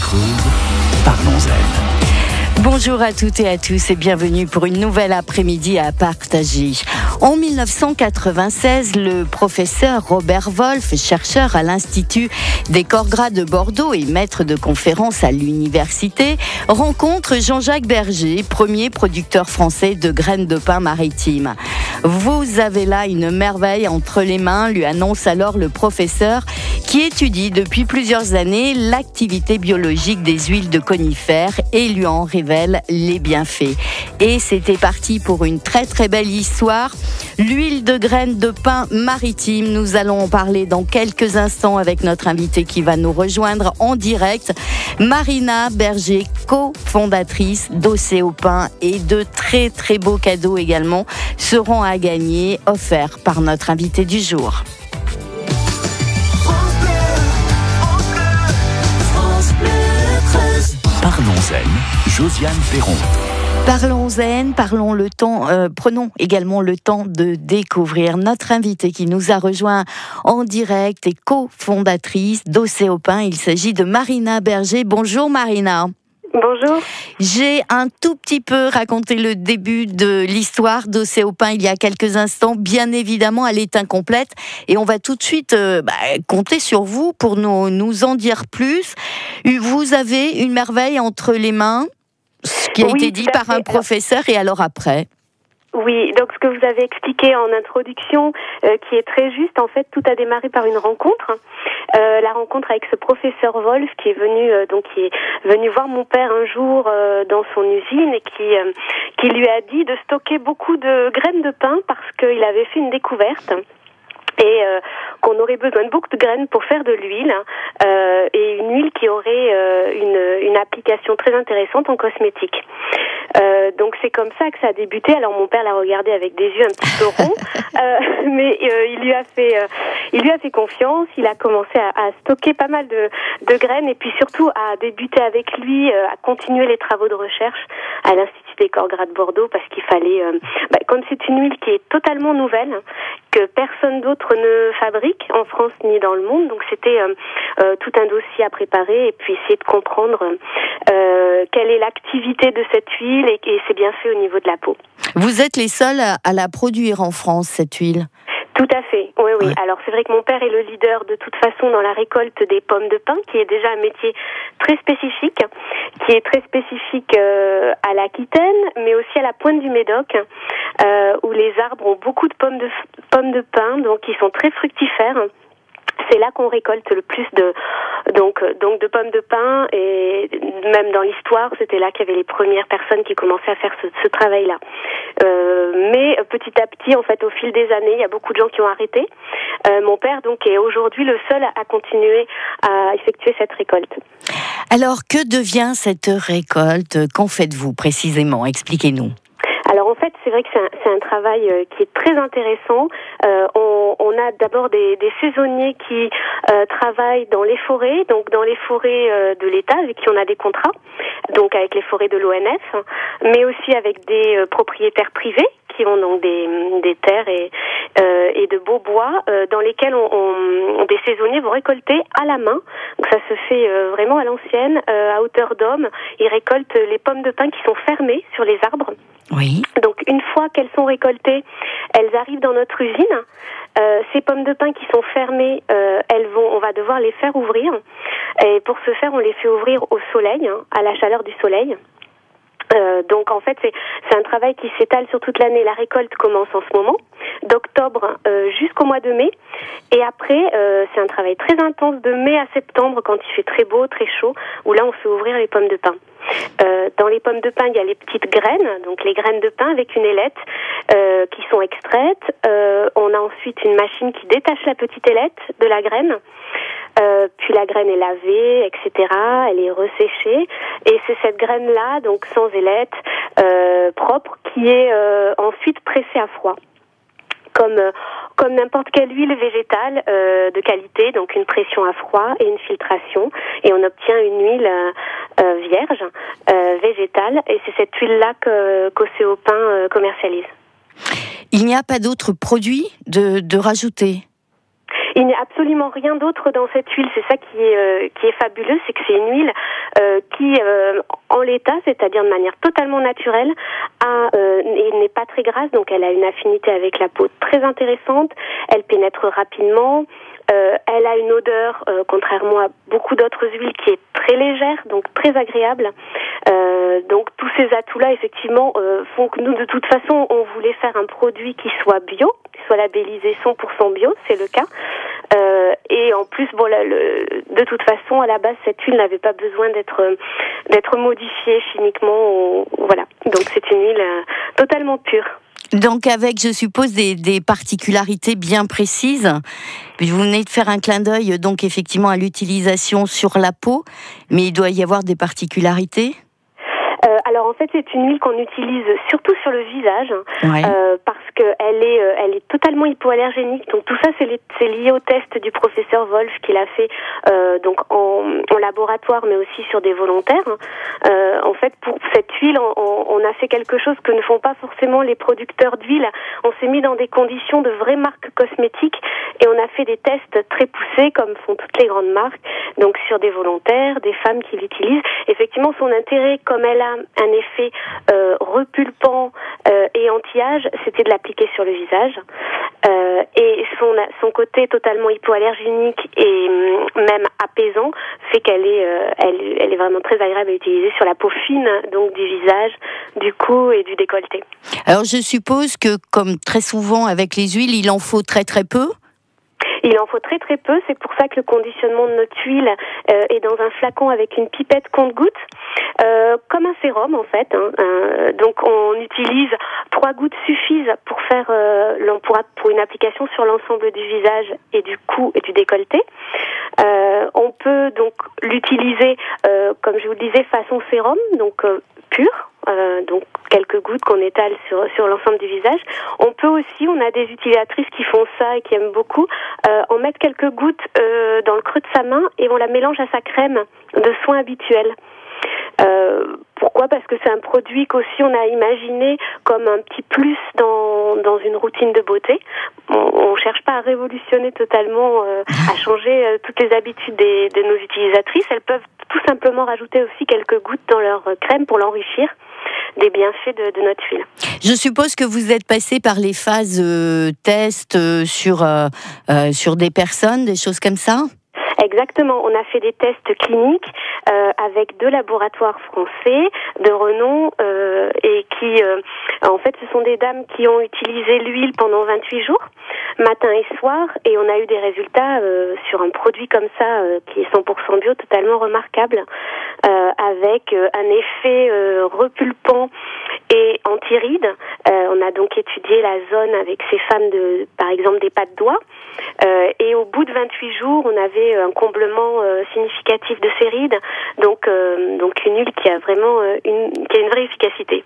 Creuse, parlons-en. Bonjour à toutes et à tous et bienvenue pour une nouvelle après-midi à partager. En 1996, le professeur Robert Wolf, chercheur à l'Institut des corps gras de Bordeaux et maître de conférences à l'université, rencontre Jean-Jacques Berger, premier producteur français de graines de pin maritimes. Vous avez là une merveille entre les mains, lui annonce alors le professeur, qui étudie depuis plusieurs années l'activité biologique des huiles de conifères et lui en révèle les bienfaits. Et c'était parti pour une très très belle histoire. L'huile de graines de pin maritime, nous allons en parler dans quelques instants avec notre invitée qui va nous rejoindre en direct, Marina Berger, cofondatrice d'Océopin, et de très très beaux cadeaux également seront à gagner, offerts par notre invitée du jour. Parlons-en, Josiane Perron. Parlons-en, prenons également le temps de découvrir notre invitée qui nous a rejoint en direct et cofondatrice d'Océopin. Il s'agit de Marina Berger. Bonjour Marina. Bonjour. J'ai un tout petit peu raconté le début de l'histoire d'Océopin il y a quelques instants. Bien évidemment, elle est incomplète et on va tout de suite compter sur vous pour nous en dire plus. Vous avez une merveille entre les mains, ce qui a été dit par un professeur, et alors après ? Oui, donc ce que vous avez expliqué en introduction, qui est très juste, en fait, tout a démarré par une rencontre. La rencontre avec ce professeur Wolf qui est venu voir mon père un jour dans son usine et qui lui a dit de stocker beaucoup de graines de pin parce qu'il avait fait une découverte. Et qu'on aurait besoin de beaucoup de graines pour faire de l'huile, et une huile qui aurait une application très intéressante en cosmétique. Donc c'est comme ça que ça a débuté. Alors mon père l'a regardé avec des yeux un petit peu ronds, mais il lui a fait confiance. Il a commencé à stocker pas mal de graines et puis surtout à débuter avec lui, à continuer les travaux de recherche à l'Institut des corps gras de Bordeaux, parce qu'il fallait, comme c'est une huile qui est totalement nouvelle, que personne d'autre ne fabrique en France ni dans le monde, donc c'était tout un dossier à préparer et puis essayer de comprendre quelle est l'activité de cette huile et c'est bien fait au niveau de la peau. Vous êtes les seuls à la produire en France, cette huile ? Tout à fait, oui. Ouais. Alors c'est vrai que mon père est le leader de toute façon dans la récolte des pommes de pin, qui est déjà un métier très spécifique, à l'Aquitaine, mais aussi à la pointe du Médoc, où les arbres ont beaucoup de pommes de pin, donc ils sont très fructifères. C'est là qu'on récolte le plus de pommes de pin, et même dans l'histoire, c'était là qu'il y avait les premières personnes qui commençaient à faire ce travail-là. Mais petit à petit, en fait, au fil des années, il y a beaucoup de gens qui ont arrêté. Mon père, donc, est aujourd'hui le seul à continuer à effectuer cette récolte. Alors, que devient cette récolte ? Qu'en faites-vous précisément ? Expliquez-nous. Alors en fait, c'est vrai que c'est un travail qui est très intéressant. On a d'abord des saisonniers qui travaillent dans les forêts, donc dans les forêts de l'État avec qui on a des contrats, donc avec les forêts de l'ONF, mais aussi avec des propriétaires privés qui ont donc des terres et de beaux bois dans lesquels des saisonniers vont récolter à la main. Donc ça se fait vraiment à l'ancienne, à hauteur d'homme. Ils récoltent les pommes de pin qui sont fermées sur les arbres. Oui. Donc une fois qu'elles sont récoltées, elles arrivent dans notre usine. Ces pommes de pin qui sont fermées, on va devoir les faire ouvrir. Et pour ce faire, on les fait ouvrir au soleil, à la chaleur du soleil. Donc en fait c'est un travail qui s'étale sur toute l'année. La récolte commence en ce moment, d'octobre jusqu'au mois de mai, et après c'est un travail très intense de mai à septembre quand il fait très beau, très chaud, où là on fait ouvrir les pommes de pin. Dans les pommes de pin, il y a les petites graines, donc les graines de pin avec une ailette qui sont extraites. On a ensuite une machine qui détache la petite ailette de la graine. Puis la graine est lavée, etc. Elle est resséchée, et c'est cette graine-là, donc sans ailette, propre, qui est ensuite pressée à froid. Comme n'importe quelle huile végétale de qualité, donc une pression à froid et une filtration, et on obtient une huile vierge, végétale, et c'est cette huile-là qu'Océopin commercialise. Il n'y a pas d'autres produits de rajouter ? Il n'y a absolument rien d'autre dans cette huile. C'est ça qui est fabuleux, c'est que c'est une huile qui, en l'état, c'est-à-dire de manière totalement naturelle, n'est pas très grasse, donc elle a une affinité avec la peau très intéressante. Elle pénètre rapidement. Elle a une odeur, contrairement à beaucoup d'autres huiles, qui est très légère, donc très agréable. Donc tous ces atouts-là, effectivement, font que nous, de toute façon, on voulait faire un produit qui soit bio, qui soit labellisé 100% bio, c'est le cas. Et en plus, de toute façon, à la base, cette huile n'avait pas besoin d'être modifiée chimiquement. Voilà. Donc c'est une huile totalement pure. Donc avec, je suppose, des particularités bien précises. Vous venez de faire un clin d'œil, donc effectivement, à l'utilisation sur la peau, mais il doit y avoir des particularités. Alors en fait, c'est une huile qu'on utilise surtout sur le visage, ouais. Parce que elle est totalement hypoallergénique. Donc tout ça, c'est lié au test du professeur Wolf qu'il a fait donc en laboratoire, mais aussi sur des volontaires. En fait, pour cette huile, on a fait quelque chose que ne font pas forcément les producteurs d'huile. On s'est mis dans des conditions de vraies marques cosmétiques et on a fait des tests très poussés, comme font toutes les grandes marques, donc sur des volontaires, des femmes qui l'utilisent. Effectivement, son intérêt, comme elle a un effet repulpant et anti-âge, c'était de l'appliquer sur le visage. Et son côté totalement hypoallergénique et même apaisant fait qu'elle est vraiment très agréable à utiliser sur la peau fine, donc du visage, du cou et du décolleté. Alors je suppose que, comme très souvent avec les huiles, il en faut très très peu. Il en faut très très peu, c'est pour ça que le conditionnement de notre huile est dans un flacon avec une pipette compte-gouttes, comme un sérum en fait. Donc on utilise 3 gouttes suffisent pour faire pour une application sur l'ensemble du visage et du cou et du décolleté. On peut donc l'utiliser, comme je vous le disais, façon sérum, donc pur. Donc quelques gouttes qu'on étale sur l'ensemble du visage. On peut aussi, on a des utilisatrices qui font ça et qui aiment beaucoup, en mettre quelques gouttes dans le creux de sa main et on la mélange à sa crème de soin habituelle. Pourquoi ? Parce que c'est un produit qu'aussi on a imaginé comme un petit plus dans une routine de beauté. On cherche pas à révolutionner totalement, à changer toutes les habitudes de nos utilisatrices. Elles peuvent tout simplement rajouter aussi quelques gouttes dans leur crème pour l'enrichir des bienfaits de notre huile. Je suppose que vous êtes passé par les phases tests sur des personnes, des choses comme ça ? Exactement, on a fait des tests cliniques avec 2 laboratoires français de renom et qui, en fait, ce sont des dames qui ont utilisé l'huile pendant 28 jours, matin et soir, et on a eu des résultats sur un produit comme ça qui est 100% bio, totalement remarquable, avec un effet repulpant et anti-rides. On a donc étudié la zone avec ces femmes par exemple, des pas de doigts. Et au bout de 28 jours, on avait un comblement significatif de ces rides. Donc une huile qui a vraiment qui a une vraie efficacité.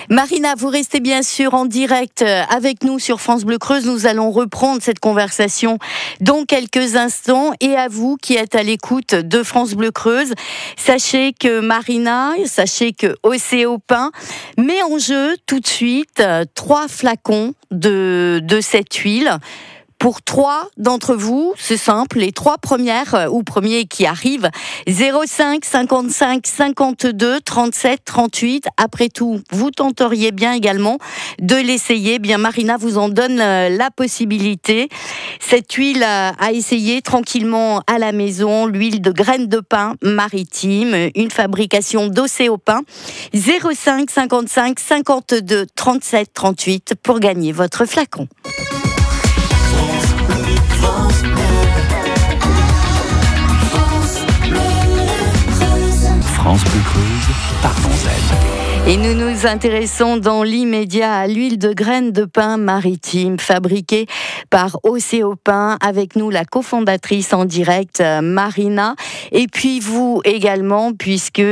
Marina, vous restez bien sûr en direct avec nous sur France Bleu Creuse. Nous allons reprendre cette conversation dans quelques instants. Et à vous qui êtes à l'écoute de France Bleu Creuse, sachez que Marina, sachez que Océopin met en jeu tout de suite 3 flacons de cette huile. Pour 3 d'entre vous, c'est simple, les 3 premières ou premiers qui arrivent, 05 55 52 37 38. Après tout, vous tenteriez bien également de l'essayer. Bien, Marina vous en donne la possibilité. Cette huile à essayer tranquillement à la maison, l'huile de graines de pin maritime, une fabrication d'Océopin. 05 55 52 37 38 pour gagner votre flacon. France Bleu Creuse, partons-en. Et nous nous intéressons dans l'immédiat à l'huile de graines de pin maritime fabriquée par Océopin. Avec nous, la cofondatrice en direct, Marina. Et puis vous également, puisque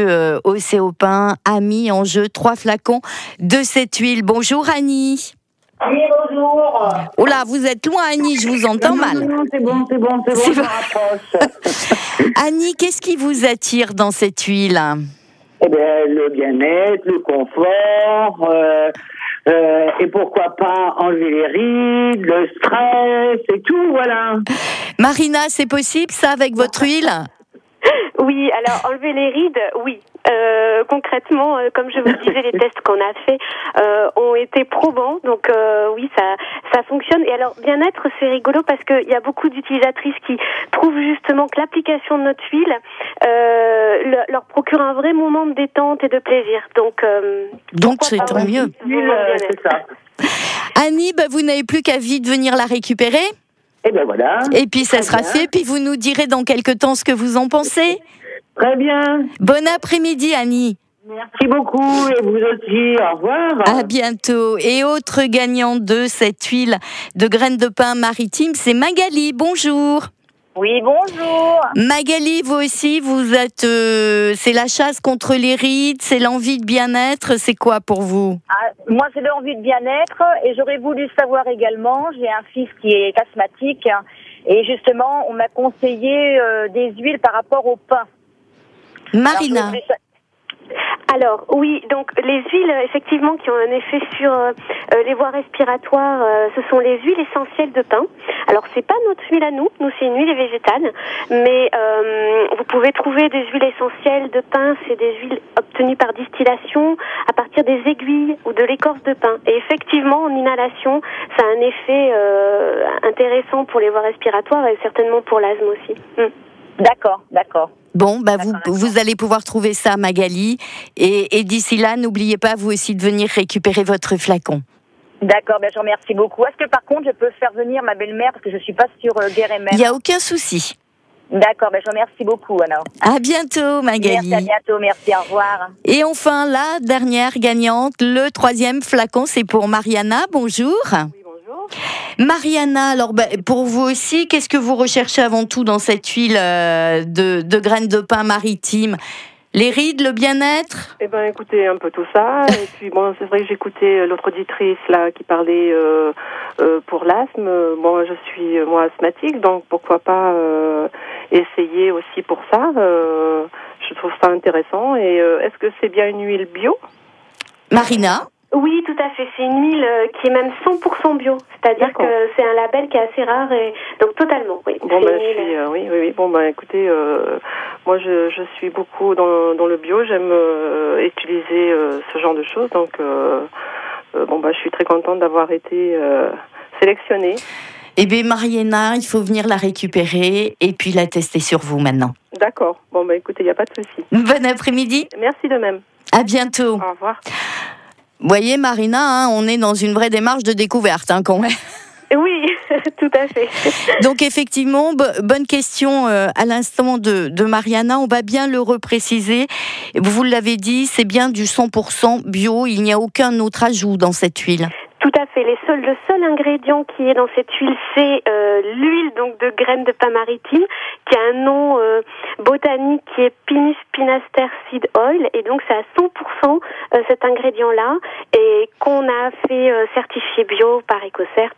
Océopin a mis en jeu 3 flacons de cette huile. Bonjour Annie. Oui, bonjour. Oh là, vous êtes loin Annie, je vous entends mal. Non, c'est bon, je me rapproche. Annie, qu'est-ce qui vous attire dans cette huile ? Eh bien, le bien-être, le confort, et pourquoi pas enlever les rides, le stress et tout, voilà. Marina, c'est possible ça avec votre huile? Oui, alors enlever les rides, oui. Concrètement, comme je vous disais, les tests qu'on a faits ont été probants, donc oui, ça fonctionne. Et alors, bien-être, c'est rigolo parce qu'il y a beaucoup d'utilisatrices qui trouvent justement que l'application de notre huile leur procure un vrai moment de détente et de plaisir. Donc c'est tant mieux. C'est ça. Annie, vous n'avez plus qu'à vite venir la récupérer. Et ben voilà. Et puis ça sera fait, puis vous nous direz dans quelques temps ce que vous en pensez. Très bien. Bon après-midi, Annie. Merci beaucoup et vous aussi. Au revoir. À bientôt. Et autre gagnante de cette huile de graines de pin maritime, c'est Magali. Bonjour. Oui, bonjour. Magali, vous aussi, vous êtes... c'est la chasse contre les rides, c'est l'envie de bien-être, c'est quoi pour vous? Moi, j'ai l'envie de bien-être et j'aurais voulu savoir également, j'ai un fils qui est asthmatique et justement, on m'a conseillé des huiles par rapport au pain. Marina. Alors oui, donc les huiles effectivement qui ont un effet sur les voies respiratoires, ce sont les huiles essentielles de pin. Alors c'est pas notre huile à nous c'est une huile végétale, mais vous pouvez trouver des huiles essentielles de pin, c'est des huiles obtenues par distillation à partir des aiguilles ou de l'écorce de pin. Et effectivement en inhalation, ça a un effet intéressant pour les voies respiratoires et certainement pour l'asthme aussi. D'accord. Bon, vous allez pouvoir trouver ça, Magali. Et d'ici là, n'oubliez pas, vous aussi, de venir récupérer votre flacon. D'accord, je vous remercie beaucoup. Est-ce que par contre, je peux faire venir ma belle-mère parce que je suis pas sur Guérémère? Il n'y a aucun souci. D'accord, je vous remercie beaucoup alors. À bientôt, Magali. Merci, à bientôt, merci, au revoir. Et enfin, la dernière gagnante, le 3e flacon, c'est pour Mariana. Bonjour. Oui, bonjour. Mariana, alors pour vous aussi, qu'est-ce que vous recherchez avant tout dans cette huile de graines de pin maritime? Les rides, le bien-être? Eh ben, écoutez, un peu tout ça. Et puis, bon, c'est vrai que j'écoutais l'autre auditrice, là, qui parlait pour l'asthme. Bon, je suis, moi, asthmatique, donc pourquoi pas essayer aussi pour ça. Je trouve ça intéressant. Et est-ce que c'est bien une huile bio? Marina? Oui, tout à fait. C'est une huile qui est même 100% bio. C'est-à-dire que c'est un label qui est assez rare et donc totalement, oui. Bon, oui. Bon, écoutez, moi, je suis beaucoup dans le bio. J'aime utiliser ce genre de choses. Donc, je suis très contente d'avoir été sélectionnée. Eh bien, Mariana, il faut venir la récupérer et puis la tester sur vous maintenant. D'accord. Bon, écoutez, il n'y a pas de souci. Bon après-midi. Merci de même. À bientôt. Au revoir. Vous voyez, Marina, on est dans une vraie démarche de découverte quand même. Oui, tout à fait. Donc effectivement, bonne question à l'instant de Mariana, on va bien le repréciser. Vous l'avez dit, c'est bien du 100% bio, il n'y a aucun autre ajout dans cette huile. Tout à fait. Le seul ingrédient qui est dans cette huile, c'est l'huile donc de graines de pin maritime, qui a un nom botanique qui est Pinus pinaster seed oil, et donc c'est à 100% cet ingrédient-là, et qu'on a fait certifier bio par EcoCert,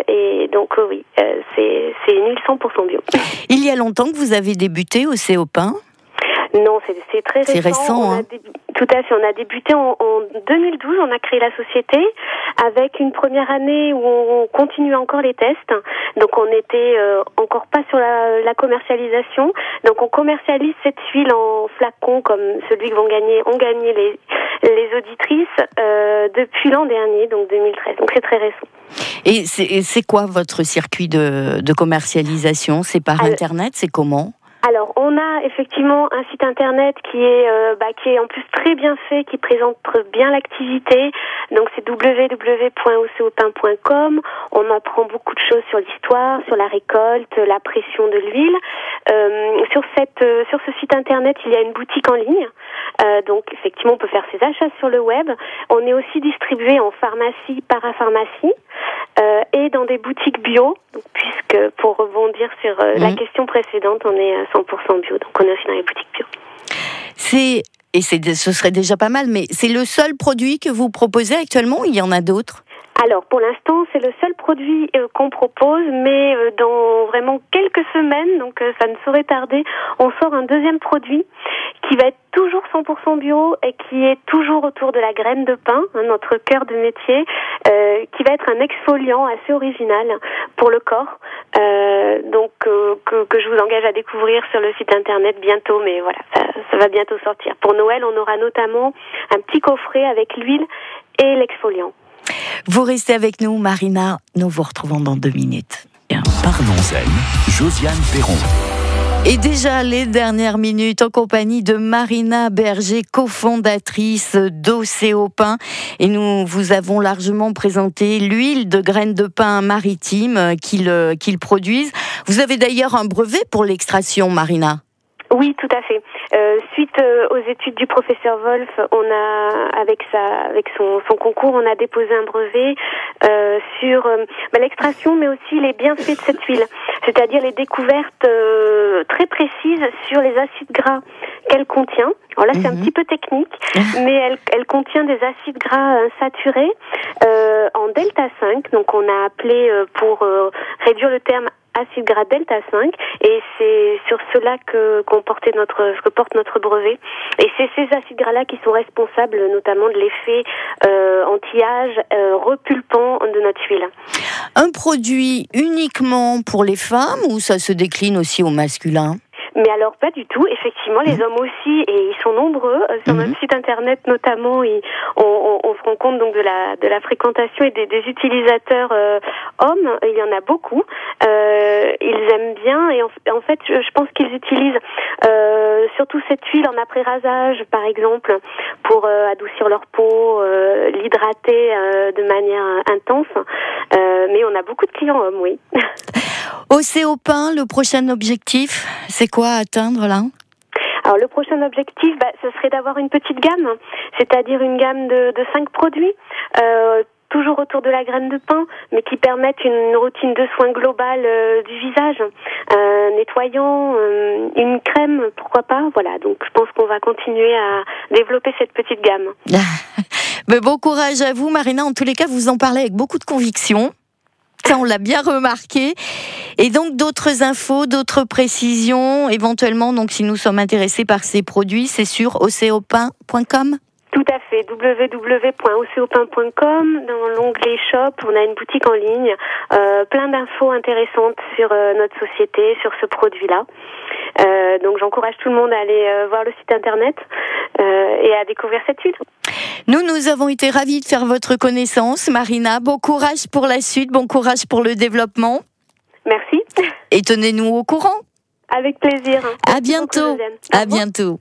et donc oui, c'est une huile 100% bio. Il y a longtemps que vous avez débuté au CO-Pin? Non, c'est très récent. C'est récent, Tout à fait. On a débuté en 2012. On a créé la société avec une première année où on continuait encore les tests. Donc on n'était encore pas sur la commercialisation. Donc on commercialise cette huile en flacon comme celui que ont gagné les auditrices depuis l'an dernier, donc 2013. Donc c'est très récent. Et c'est quoi votre circuit de commercialisation? C'est par Internet? C'est comment? Alors, on a effectivement un site internet qui est en plus très bien fait, qui présente bien l'activité. Donc, c'est www.ocopin.com. On apprend beaucoup de choses sur l'histoire, sur la récolte, la pression de l'huile. Sur ce site internet, il y a une boutique en ligne. Donc, effectivement, on peut faire ses achats sur le web. On est aussi distribué en pharmacie, parapharmacie, et dans des boutiques bio. Donc, puisque, pour rebondir sur la question précédente, on est à 100% bio. Donc, on est aussi dans les boutiques bio. Ce serait déjà pas mal, mais c'est le seul produit que vous proposez actuellement ou il y en a d'autres? Alors, pour l'instant, c'est le seul produit qu'on propose, mais dans vraiment quelques semaines, donc ça ne saurait tarder, on sort un deuxième produit qui va être toujours 100% bio et qui est toujours autour de la graine de pin, notre cœur de métier, qui va être un exfoliant assez original pour le corps, donc que je vous engage à découvrir sur le site internet bientôt, mais voilà, ça va bientôt sortir. Pour Noël, on aura notamment un petit coffret avec l'huile et l'exfoliant. Vous restez avec nous, Marina. Nous vous retrouvons dans 2 minutes. Parlons-en, Josiane Perron. Et déjà les dernières minutes en compagnie de Marina Berger, cofondatrice d'Océopin. Et nous vous avons largement présenté l'huile de graines de pin maritime qu'ils produisent. Vous avez d'ailleurs un brevet pour l'extraction, Marina. Oui, tout à fait. Suite aux études du professeur Wolf, on a avec son concours, on a déposé un brevet sur l'extraction, mais aussi les bienfaits de cette huile, c'est-à-dire les découvertes très précises sur les acides gras qu'elle contient. Alors là, c'est un petit peu technique, mais elle contient des acides gras saturés en delta 5. Donc, on a appelé pour réduire le terme acide gras delta 5, et c'est sur cela que porte notre brevet. Et c'est ces acides gras-là qui sont responsables notamment de l'effet anti-âge repulpant de notre huile. Un produit uniquement pour les femmes ou ça se décline aussi au masculin ? Mais alors pas du tout, effectivement, les hommes aussi, et ils sont nombreux sur notre site internet notamment. On se rend compte donc de la fréquentation et des utilisateurs hommes. Il y en a beaucoup. Ils aiment bien, et en fait, je pense qu'ils utilisent surtout cette huile en après-rasage, par exemple, pour adoucir leur peau, l'hydrater de manière intense. Mais on a beaucoup de clients hommes, oui. Océopin, le prochain objectif, c'est quoi à atteindre là ? Alors le prochain objectif, ce serait d'avoir une petite gamme, c'est-à-dire une gamme de 5 produits, toujours autour de la graine de pin, mais qui permettent une routine de soins globale du visage, nettoyant, une crème, pourquoi pas, voilà. Donc je pense qu'on va continuer à développer cette petite gamme. Mais bon courage à vous, Marina. En tous les cas, vous en parlez avec beaucoup de conviction. Ça, on l'a bien remarqué. Et donc, d'autres infos, d'autres précisions, éventuellement, donc, si nous sommes intéressés par ces produits, c'est sur océopin.com ? Tout à fait, www.océopin.com. Dans l'onglet Shop, on a une boutique en ligne, plein d'infos intéressantes sur notre société, sur ce produit-là. Donc, j'encourage tout le monde à aller voir le site internet et à découvrir cette huile. Nous avons été ravis de faire votre connaissance, Marina. Bon courage pour la suite, bon courage pour le développement. Merci. Et tenez-nous au courant. Avec plaisir. À bientôt. À bientôt.